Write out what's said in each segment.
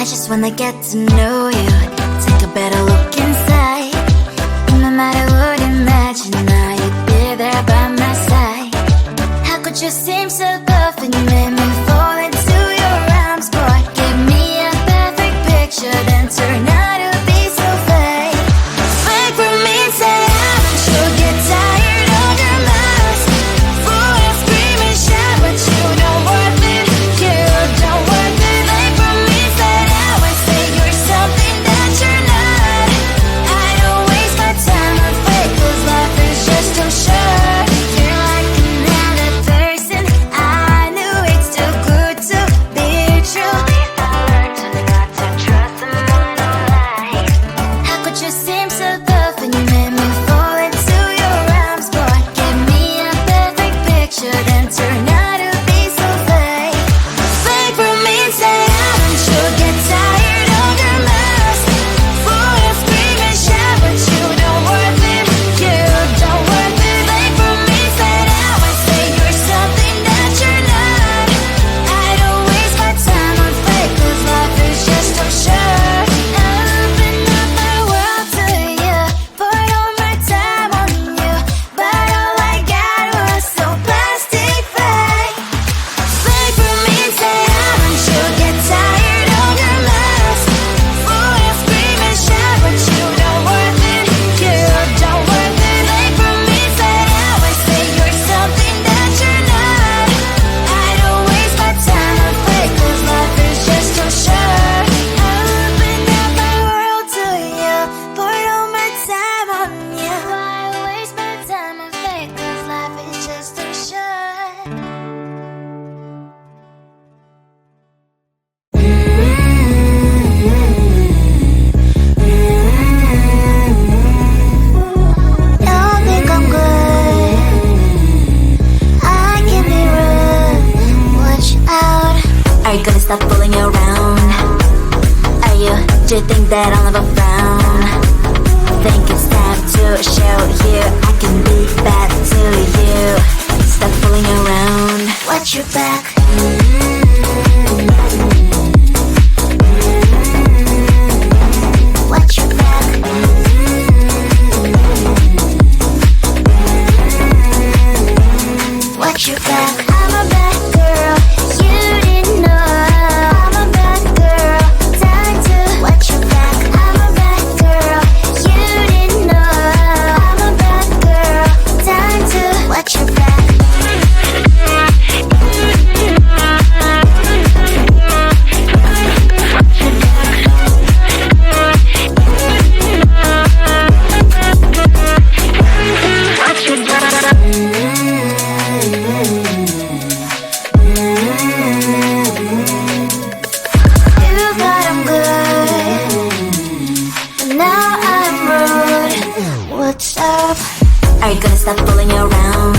just wanna get to know you, take a better look inside. No matter what, imagine now you'd be there by my side. How could you seem so perfect, you made me fall into your arms, boy. Give me a perfect picture, then turn out to be so fake. Fake for me, say I'm sure get tired of your mask. Full of scream and shout, but you don't worth it, you don't worth it. Fake for me, say I would say you're something that you're not. I don't waste my time on fake, 'cause life is just too short. You're like another person, I knew it's too good to be true. I learned to not to trust someone online. How could you seem so perfect, you made me fall into your arms, boy. Give me a perfect picture, then turn out to be so fake. Fake for me, say I'm sure get tired of your mask. Full of scream and shout, but you don't worth it, you don't worth it. Fake for me, say I would say you're something that you're not. I don't waste my time on fake, 'cause life is just too short. I open up my world to you, poured all my time on you, but all I got was so plastic fake. Fake for me, say I'm sure get tired of your mask. Full of scream and shout, but you don't worth it, you don't worth it. Fake for me, say I would say you're something that you're not. I don't waste my time on fake, 'cause life is just too short. I opened up my world to you, poured all my time on you. Why waste my time on fake, 'cause life is just too short. Don't think I'm good, I can be rude, watch out. Are you gonna stop fooling around? Are you, do you think that I'll never frown? Think it's time to show you I can be bad to you. Stop fooling around, watch your back. Watch your back. Watch your back. I'm a bad girl, you didn't know. I'm a bad girl, time to watch your back. I'm a bad girl, you didn't know. I'm a bad girl, time to watch your back. You thought I'm good, but now I'm rude. What's up? Are you gonna stop fooling around?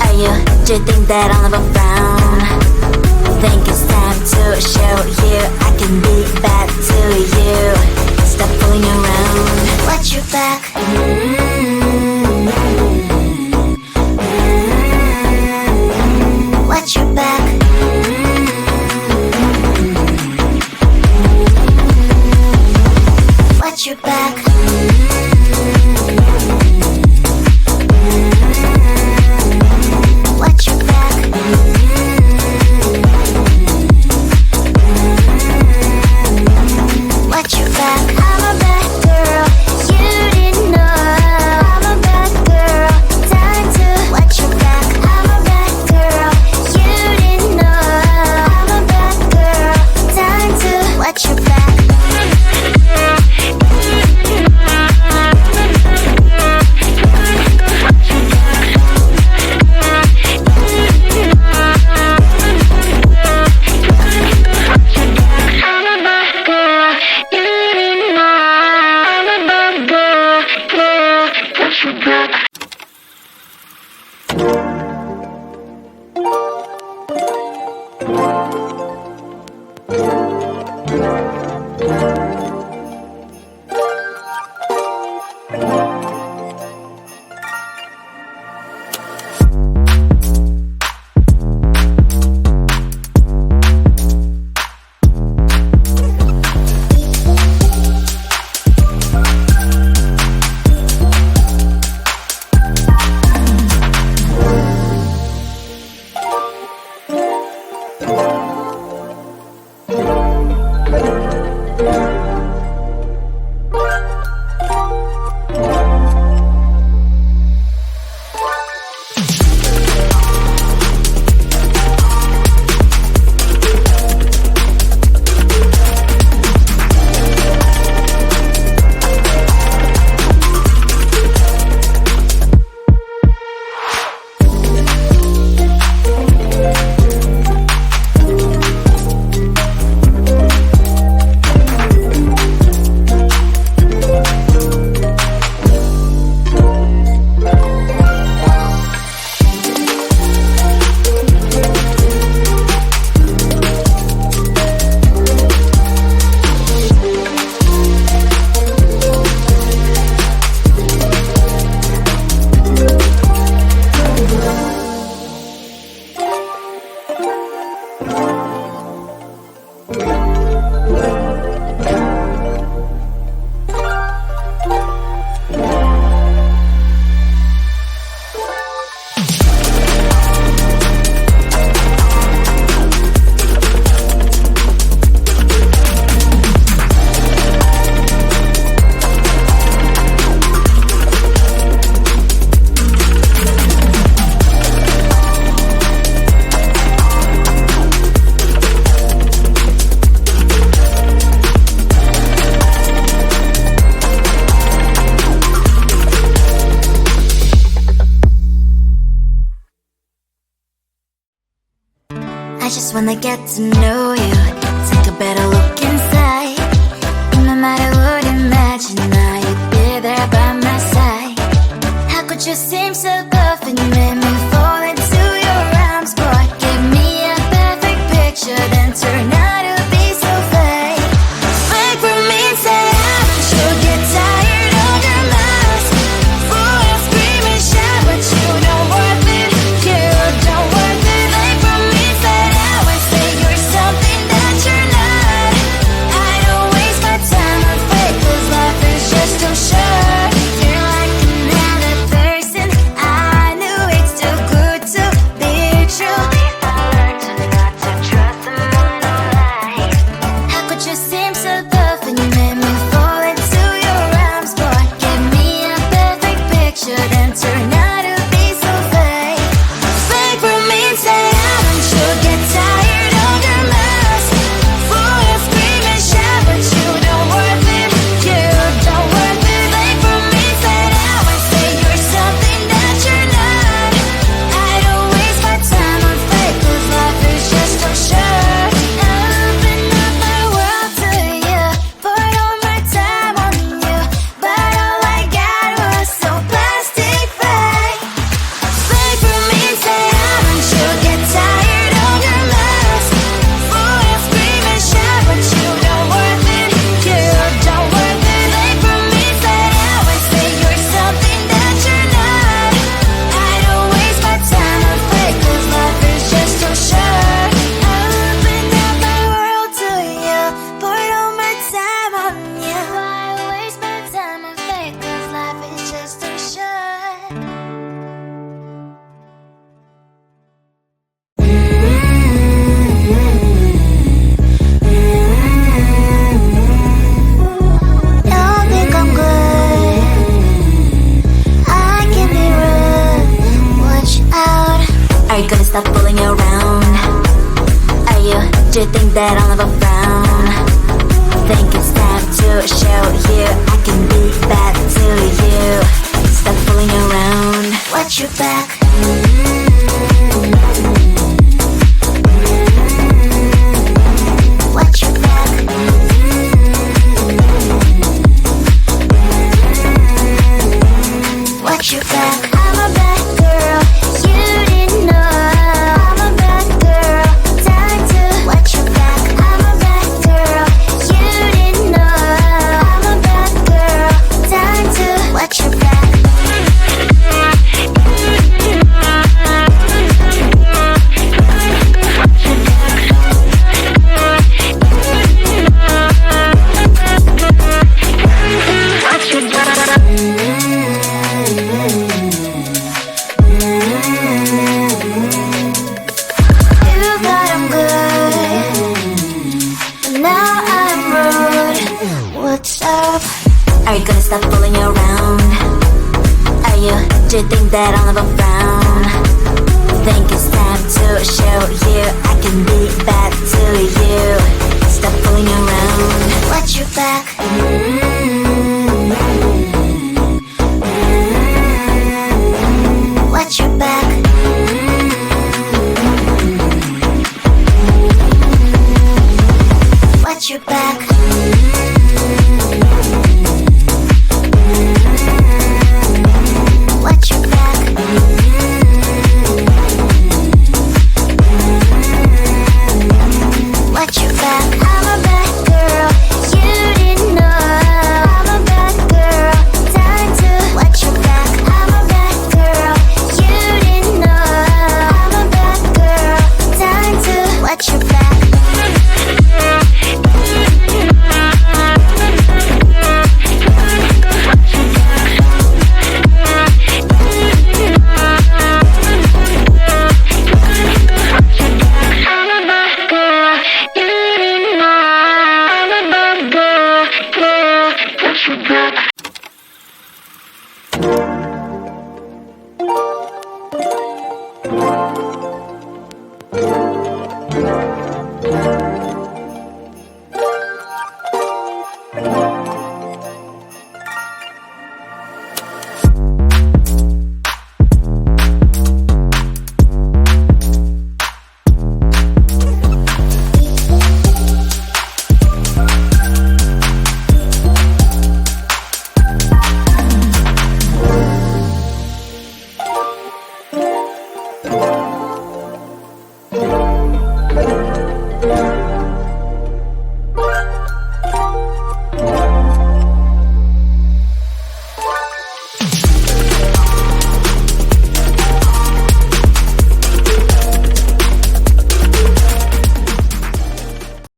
Are you, do you think that I'll never frown? Think it's time to show you I can be bad to you. Stop fooling around, watch your back. Watch your back. Watch your back. Watch your back. Watch your back. I'm a bad girl, you didn't know. I just wanna get to know you, take a better look inside. No matter what, imagine now you'd be there by my side. How could you seem so perfect? You made me fall into your arms, boy. Give me a perfect picture, then turn out to be so fake. Fake for me, say haven't you get tired of your mask? Full of scream and shout, but you don't worth it. You don't worth it. Fake for me, say I would say you're something that you're not. I don't waste my time on fake, 'cause life is just too short. You're like another person. I knew it's too good to be true. At least I learned to not to trust someone who lies. How could you seem so perfect? You made me fall into your arms, boy. Give me a perfect picture, then turn out to be so fake. Fake for me, say haven't you get tired of your mask? Full of scream and shout, but you don't worth it. You don't worth it. Fake for me, say I would say you're something that you're not. I don't waste my time on fake, 'cause life is just too short. Open up my world to you, put all my time on you, but all I got was so plastic fake. Fake for me, say haven't you get tired of your mask? Full of scream and shout, but you don't worth it. You don't worth it. Fake for me, say I would say you're something that you're not. I don't waste my time on fake, 'cause life is just too short. Open up my world to you, put all my time on you. Why waste my time on fake, 'cause life is just too short. Don't think I'm good, I can be rude, watch out. Are you gonna stop fooling around? Are you, do you think that I'll never frown? Think it's time to show you I can be bad to you. Stop fooling around, watch your back. Watch your back. Watch your back. I'm a bad girl, you didn't know. I'm a bad girl, time to watch your back. I'm a bad girl, you didn't know. I'm a bad girl, time to watch your back. You thought I'm good, but now I'm rude. What's up? Are you gonna stop fooling around? Are you, do you think that I'll never frown? Think it's time to show you I can be bad to you. Stop fooling around, watch your back. Watch your back. Watch your back.